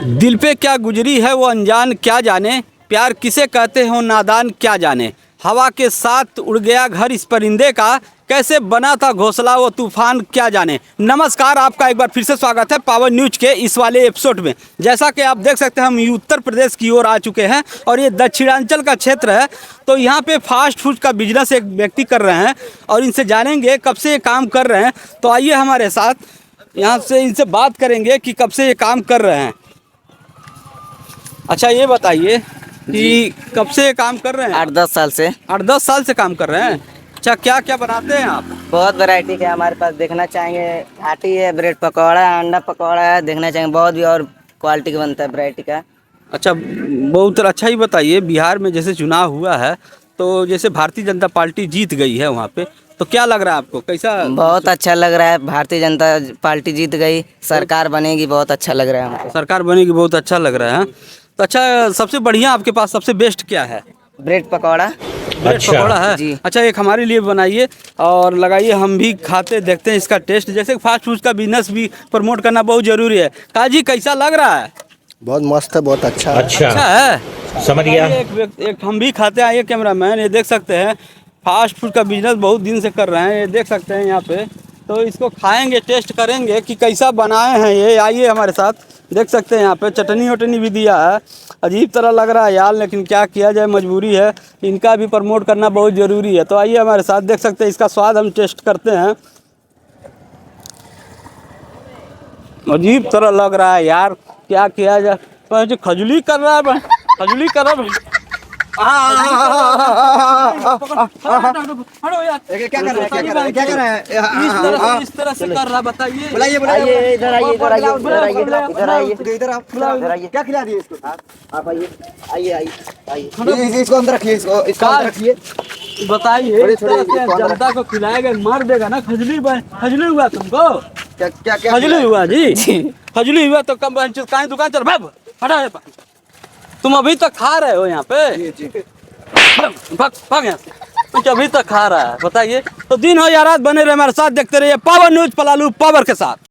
दिल पे क्या गुजरी है वो अनजान क्या जाने, प्यार किसे कहते हो नादान क्या जाने। हवा के साथ उड़ गया घर इस परिंदे का, कैसे बना था घोंसला वो तूफान क्या जाने। नमस्कार, आपका एक बार फिर से स्वागत है पावर न्यूज के इस वाले एपिसोड में। जैसा कि आप देख सकते हैं, हम उत्तर प्रदेश की ओर आ चुके हैं और ये दक्षिणांचल का क्षेत्र है। तो यहाँ पे फास्ट फूड का बिजनेस एक व्यक्ति कर रहे हैं और इनसे जानेंगे कब से ये काम कर रहे हैं। तो आइए हमारे साथ, यहाँ से इनसे बात करेंगे कि कब से ये काम कर रहे हैं। अच्छा, ये बताइए कि कब से ये काम कर रहे हैं? 8-10 साल से। 8-10 साल से काम कर रहे हैं। अच्छा, क्या क्या बनाते हैं आप? बहुत वैरायटी के हमारे पास, देखना चाहेंगे आटी है, ब्रेड पकौड़ा है, अंडा पकौड़ा है, देखना चाहेंगे बहुत भी और क्वालिटी का बनता है वैरायटी का। अच्छा, बहुत अच्छा ही बताइए। बिहार में जैसे चुनाव हुआ है तो जैसे भारतीय जनता पार्टी जीत गई है वहाँ पे, तो क्या लग रहा है आपको, कैसा? बहुत अच्छा लग रहा है, भारतीय जनता पार्टी जीत गई, सरकार बनेगी, बहुत अच्छा लग रहा है हमको। सरकार बनेगी, बहुत अच्छा लग रहा है। तो अच्छा, सबसे बढ़िया आपके पास सबसे बेस्ट क्या है? ब्रेड पकौड़ा। ब्रेड पकौड़ा है जी। अच्छा, एक हमारे लिए बनाइए और लगाइए, हम भी खाते देखते हैं इसका टेस्ट। जैसे फास्ट फूड का बिजनेस भी प्रमोट करना बहुत जरूरी है। काजी, कैसा लग रहा है? बहुत मस्त है, बहुत अच्छा है। अच्छा है, समझ गया। एक हम भी खाते हैं। ये कैमरामैन, ये देख सकते हैं फास्ट फूड का बिजनेस बहुत दिन से कर रहे हैं, ये देख सकते हैं यहाँ पे। तो इसको खाएंगे, टेस्ट करेंगे कि कैसा बनाए हैं ये। आइए हमारे साथ, देख सकते हैं यहाँ पे चटनी वटनी भी दिया है। अजीब तरह लग रहा है यार, लेकिन क्या किया जाए, मजबूरी है। इनका भी प्रमोट करना बहुत ज़रूरी है। तो आइए हमारे साथ, देख सकते हैं इसका स्वाद हम टेस्ट करते हैं। अजीब तरह लग रहा है यार, क्या किया जाए। तो जो खजली कर रहा है, खजली कर रहा है। क्या कर रहे हैं? इस तरह से कर रहा, बताइए। बुलाइए आइए, इधर आइए, इधर आइए, इधर आइए, इधर आइए, इधर आप, इधर आइए। क्या खिला दिए इसको? आप आइए, आइए, आइए, आइए। इसको अंदर रखिए, इसको अंदर रखिए। बताइए, थोड़ी इस तरह से थोड़ी जनता को खिलाएगा, मार देगा ना। खजली हुआ तुमको? क्या क्या क्या खजली हुआ जी? खजली हुआ तो कम कहीं दुकान चल भाग, हटा। तुम अभी तक खा रहे हो यहाँ पे? भाग यहाँ से। अभी तक खा रहा है, बताइए। तो दिन हो या रात बने रहे हमारे साथ, देखते रहिए पावर न्यूज, पलालू पावर के साथ।